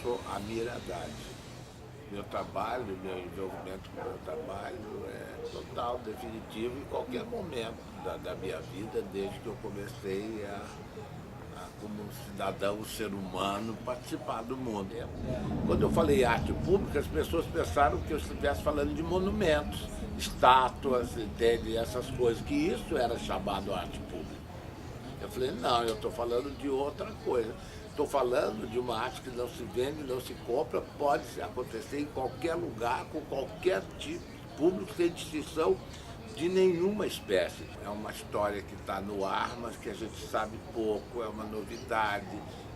sou Amir Haddad. Meu trabalho, meu envolvimento com o meu trabalho é total, definitivo em qualquer momento da minha vida, desde que eu comecei como cidadão, ser humano, participar do mundo. Quando eu falei arte pública, as pessoas pensaram que eu estivesse falando de monumentos, estátuas, entende? Essas coisas, que isso era chamado arte pública. Eu falei, não, eu estou falando de outra coisa. Estou falando de uma arte que não se vende, não se compra, pode acontecer em qualquer lugar, com qualquer tipo de público, sem distinção de nenhuma espécie. É uma história que está no ar, mas que a gente sabe pouco, é uma novidade,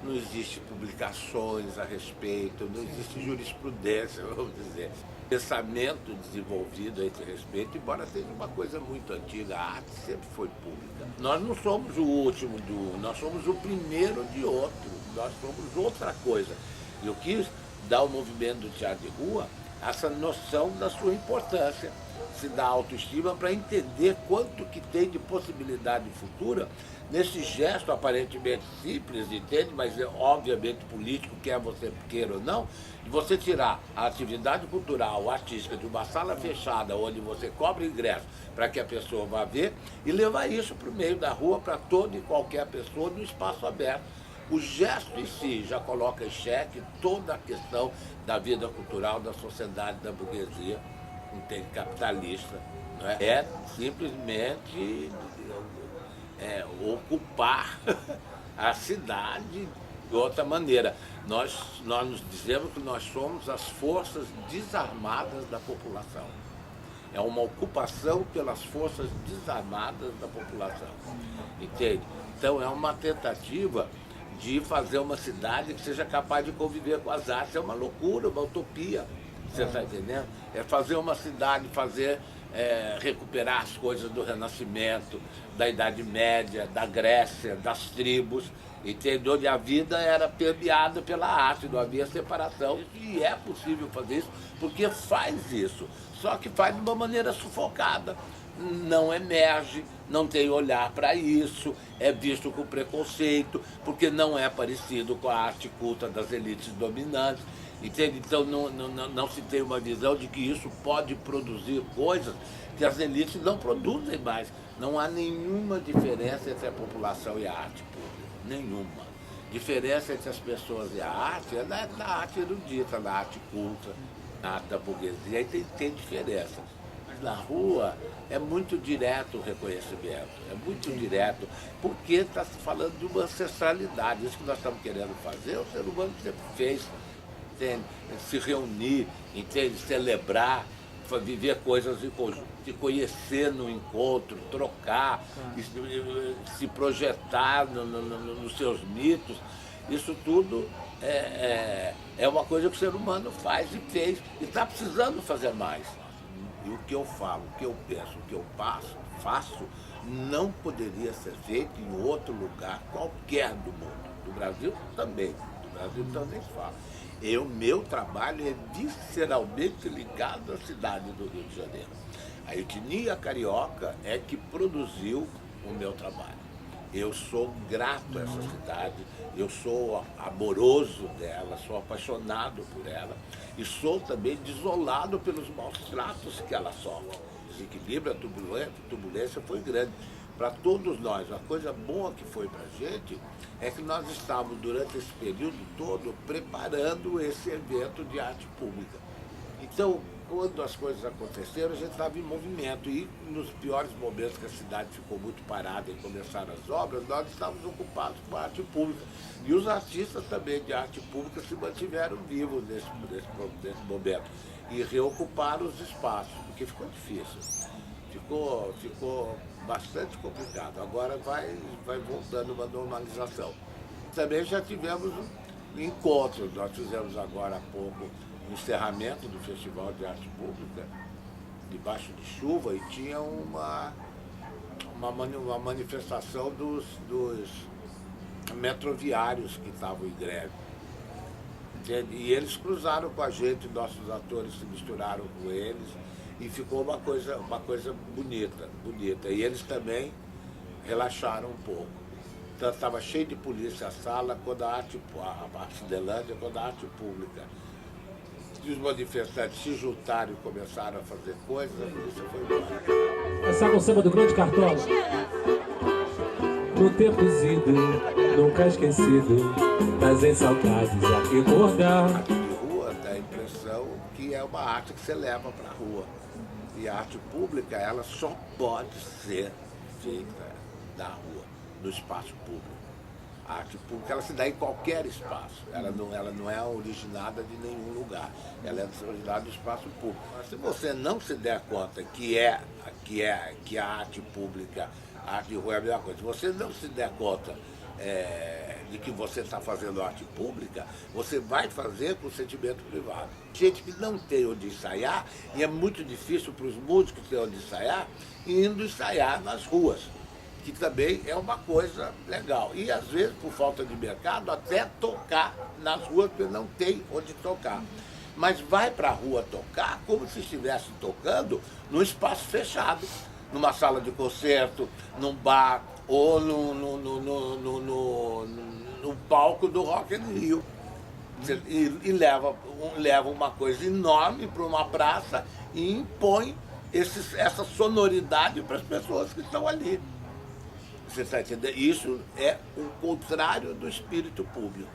não existe publicações a respeito, não existe jurisprudência, vamos dizer. Pensamento desenvolvido a esse respeito, embora seja uma coisa muito antiga, a arte sempre foi pública. Nós não somos o último nós somos o primeiro de outro, nós somos outra coisa. Eu quis dar ao movimento do teatro de rua essa noção da sua importância, se dá autoestima para entender quanto que tem de possibilidade futura nesse gesto aparentemente simples, entende? Mas é obviamente político, quer você queira ou não, de você tirar a atividade cultural, artística de uma sala fechada, onde você cobra ingresso para que a pessoa vá ver, e levar isso para o meio da rua, para toda e qualquer pessoa, no espaço aberto. O gesto em si já coloca em xeque toda a questão da vida cultural, da sociedade, da burguesia, entende, capitalista. Não é? É simplesmente ocupar a cidade de outra maneira. Nós nos dizemos que nós somos as forças desarmadas da população. É uma ocupação pelas forças desarmadas da população. Entende? Então é uma tentativa de fazer uma cidade que seja capaz de conviver com as artes. É uma loucura, uma utopia. Você está entendendo? É fazer uma cidade, recuperar as coisas do Renascimento, da Idade Média, da Grécia, das tribos, entendeu? Onde a vida era permeada pela arte, não havia separação. E é possível fazer isso, porque faz isso, só que faz de uma maneira sufocada. Não emerge, não tem olhar para isso, é visto com preconceito, porque não é parecido com a arte culta das elites dominantes. Entende? Então não se tem uma visão de que isso pode produzir coisas que as elites não produzem mais. Não há nenhuma diferença entre a população e a arte pública. Nenhuma. Diferença entre as pessoas e a arte é na arte erudita, na arte culta, na arte da burguesia. Aí tem diferença. Mas na rua é muito direto o reconhecimento, é muito direto, porque está se falando de uma ancestralidade. Isso que nós estamos querendo fazer, o ser humano sempre fez. Entende? Se reunir, entende? Celebrar, viver coisas em conjunto, se conhecer no encontro, trocar, se projetar nos seus mitos. Isso tudo é uma coisa que o ser humano faz e fez, e está precisando fazer mais. E o que eu falo, o que eu penso, o que eu faço, não poderia ser feito em outro lugar qualquer do mundo. Do Brasil também. Do Brasil também se fala. Meu trabalho é visceralmente ligado à cidade do Rio de Janeiro. A etnia carioca é que produziu o meu trabalho. Eu sou grato a essa cidade, eu sou amoroso dela, sou apaixonado por ela e sou também desolado pelos maus tratos que ela sofre. O desequilíbrio, a turbulência foi grande. Para todos nós, a coisa boa que foi para a gente é que nós estávamos, durante esse período todo, preparando esse evento de arte pública. Então, quando as coisas aconteceram, a gente estava em movimento. E nos piores momentos que a cidade ficou muito parada e começaram as obras, nós estávamos ocupados com a arte pública. E os artistas também de arte pública se mantiveram vivos nesse momento e reocuparam os espaços, porque ficou difícil. Ficou bastante complicado. Agora vai voltando uma normalização. Também já tivemos encontros. Nós fizemos agora há pouco o encerramento do Festival de Arte Pública, debaixo de chuva, e tinha uma manifestação dos metroviários que estavam em greve. E eles cruzaram com a gente, nossos atores se misturaram com eles, e ficou uma coisa bonita. E eles também relaxaram um pouco. Então estava cheio de polícia a sala, quando a Arcidelândia, quando a arte pública. E os manifestantes se juntaram e começaram a fazer coisas, a polícia foi embora. Essa é o samba do Grande Cartola. No tempo ido, nunca esquecido, mas em saudades a recordar. A arte de rua dá a impressão que é uma arte que você leva para a rua. E a arte pública, ela só pode ser feita na rua, no espaço público. A arte pública, ela se dá em qualquer espaço, ela não é originada de nenhum lugar, ela é originada do espaço público. Mas se você não se der conta que a arte pública, a arte de rua é a mesma coisa, se você não se der conta de que você está fazendo arte pública, você vai fazer com sentimento privado. Gente que não tem onde ensaiar, e é muito difícil para os músicos ter onde ensaiar, indo ensaiar nas ruas, que também é uma coisa legal. E às vezes, por falta de mercado, até tocar nas ruas, porque não tem onde tocar. Mas vai para a rua tocar como se estivesse tocando num espaço fechado, numa sala de concerto, num bar ou no palco do Rock in Rio. E leva uma coisa enorme para uma praça e impõe essa sonoridade para as pessoas que estão ali. Você está entendendo? Isso é o contrário do espírito público.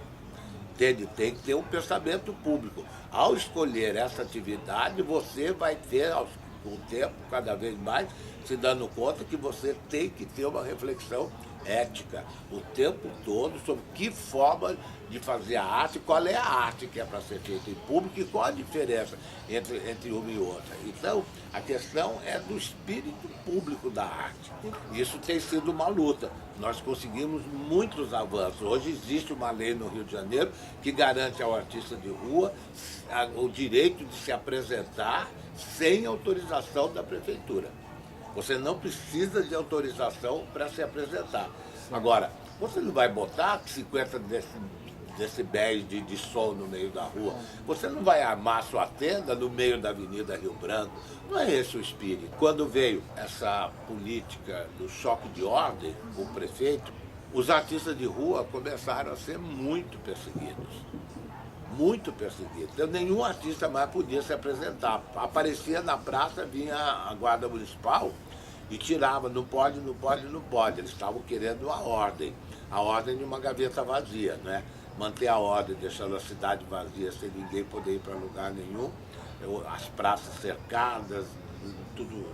Entende? Tem que ter um pensamento público. Ao escolher essa atividade, você vai ter, com o tempo, cada vez mais, se dando conta que você tem que ter uma reflexão ética o tempo todo sobre que forma de fazer a arte, qual é a arte que é para ser feita em público e qual a diferença entre uma e outra. Então, a questão é do espírito público da arte. Isso tem sido uma luta. Nós conseguimos muitos avanços. Hoje existe uma lei no Rio de Janeiro que garante ao artista de rua o direito de se apresentar sem autorização da prefeitura. Você não precisa de autorização para se apresentar. Agora, você não vai botar 50 decibéis de som no meio da rua. Você não vai armar sua tenda no meio da Avenida Rio Branco. Não é esse o espírito. Quando veio essa política do choque de ordem com o prefeito, os artistas de rua começaram a ser muito perseguidos. Muito perseguidos. Então, nenhum artista mais podia se apresentar. Aparecia na praça, vinha a guarda municipal e tirava, não pode, não pode, não pode. Eles estavam querendo a ordem de uma gaveta vazia, né? Manter a ordem, deixando a cidade vazia, sem ninguém poder ir para lugar nenhum, as praças cercadas, tudo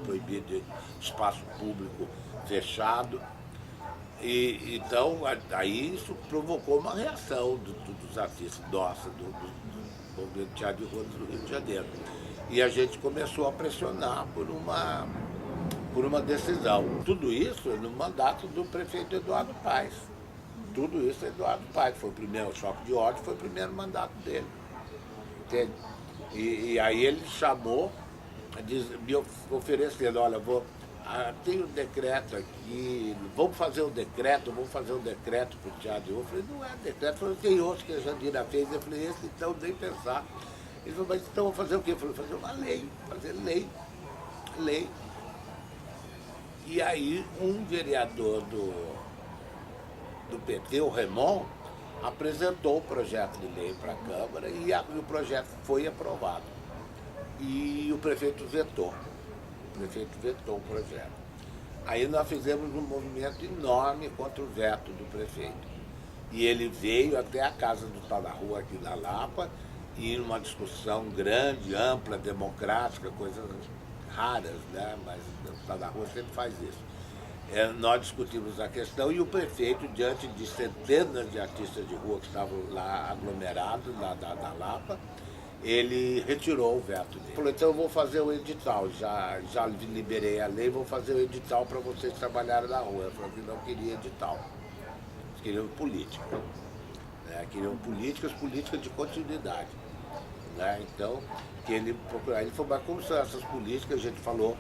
proibido, espaço público fechado. E, então, aí isso provocou uma reação dos artistas, nossa, do movimento de teatro de rua do Rio de Janeiro. E a gente começou a pressionar por uma decisão. Tudo isso no mandato do prefeito Eduardo Paes. Tudo isso é Eduardo Paes. Foi o primeiro choque de ordem, foi o primeiro mandato dele. Entende? E aí ele chamou, me oferecendo, olha, tem um decreto aqui, vamos fazer um decreto para o teatro. Eu falei, não é decreto, falei, tem outros que a Jandira fez. Eu falei, esse então nem pensar. Ele falou, mas então vamos fazer o quê? Eu falei, fazer uma lei, lei. E aí um vereador do PT, o Remon, apresentou o projeto de lei para a Câmara e o projeto foi aprovado. E o prefeito vetou. O prefeito vetou o projeto. Aí nós fizemos um movimento enorme contra o veto do prefeito. E ele veio até a casa do Tá na Rua aqui na Lapa, e numa discussão grande, ampla, democrática, coisas raras, né? Mas o Tá na Rua sempre faz isso. Nós discutimos a questão e o prefeito, diante de centenas de artistas de rua que estavam lá aglomerados, lá da Lapa, ele retirou o veto dele. Falou, então eu vou fazer o edital, já liberei a lei, vou fazer o edital para vocês trabalharem na rua. Ele falou que não queria edital, eles queriam política. Né? Queriam políticas de continuidade. Né? Então, que ele procurava. Ele falou, mas como são essas políticas? A gente falou,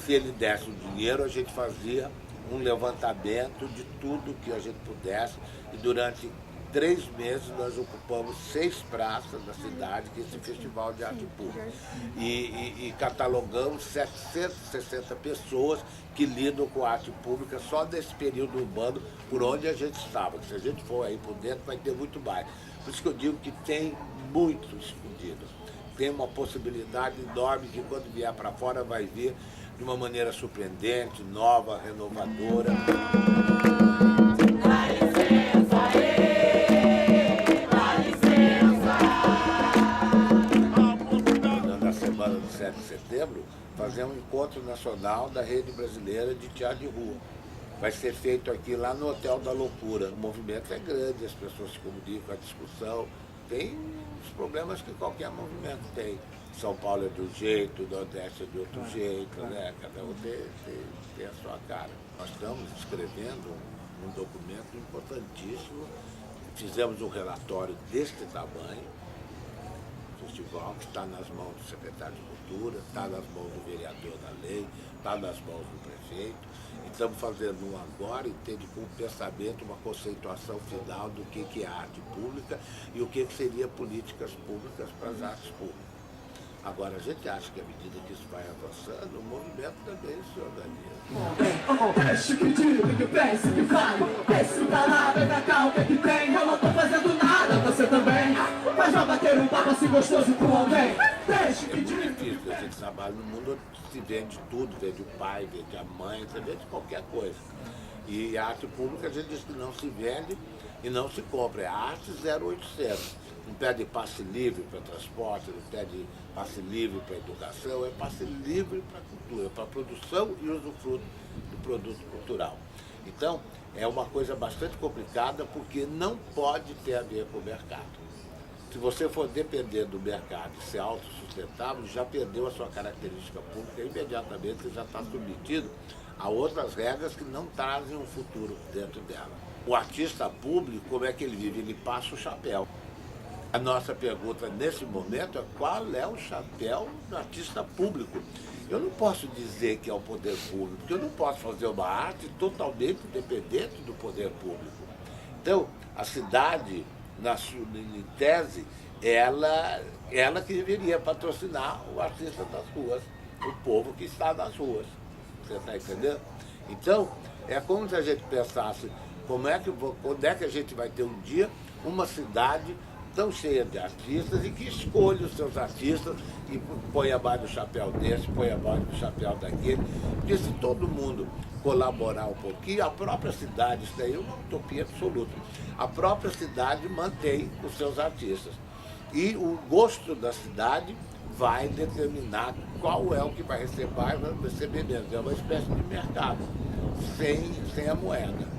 se ele desse o dinheiro, a gente fazia um levantamento de tudo que a gente pudesse, e durante 3 meses nós ocupamos 6 praças da cidade, que é esse festival de arte pública. E catalogamos 760 pessoas que lidam com a arte pública só nesse período urbano por onde a gente estava. Se a gente for aí por dentro, vai ter muito mais. Por isso que eu digo que tem muito escondido. Tem uma possibilidade enorme que quando vier para fora vai vir de uma maneira surpreendente, nova, renovadora. Na semana do 7 de setembro, fazemos um encontro nacional da Rede Brasileira de Teatro de Rua. Vai ser feito aqui lá no Hotel da Loucura. O movimento é grande, as pessoas se comunicam, a discussão. Tem os problemas que qualquer movimento tem. São Paulo é de um jeito, o Nordeste é de outro jeito, né? Cada um tem a sua cara. Nós estamos escrevendo um documento importantíssimo. Fizemos um relatório deste tamanho, festival, que está nas mãos do secretário de Cultura, está nas mãos do vereador da lei, está nas mãos do prefeito. E estamos fazendo um agora, entende, com um pensamento, uma conceituação final do que é arte pública e o que seria políticas públicas para as artes públicas. Agora, a gente acha que à medida que isso vai avançando, o movimento também se organiza. Deixa que diga, que pense, que fale. Esse danado é da cal, que tem. Eu não tô fazendo nada, você também. Mas vai bater um papo assim gostoso com alguém. Deixa que diga. É muito difícil, a gente trabalha no mundo onde se vende tudo, vende o pai, vende a mãe, você vende qualquer coisa. E a arte pública, a gente diz que não se vende e não se compra. É a arte 0800. Não pede passe livre para transporte, não pede passe livre para educação, é passe livre para cultura, para produção e usufruto do produto cultural. Então, é uma coisa bastante complicada porque não pode ter a ver com o mercado. Se você for depender do mercado e ser autossustentável, já perdeu a sua característica pública, imediatamente você já está submetido a outras regras que não trazem um futuro dentro dela. O artista público, como é que ele vive? Ele passa o chapéu. A nossa pergunta nesse momento é qual é o chapéu do artista público. Eu não posso dizer que é o poder público, porque eu não posso fazer uma arte totalmente dependente do poder público. Então, a cidade, em tese, ela que deveria patrocinar o artista das ruas, o povo que está nas ruas. Você está entendendo? Então, é como se a gente pensasse, quando é que a gente vai ter um dia uma cidade tão cheia de artistas e que escolhe os seus artistas e põe abaixo do chapéu desse, põe abaixo do chapéu daquele. Porque se todo mundo colaborar um pouquinho, a própria cidade, isso daí é uma utopia absoluta, a própria cidade mantém os seus artistas. E o gosto da cidade vai determinar qual é o que vai receber mais, vai receber menos. É uma espécie de mercado, sem a moeda.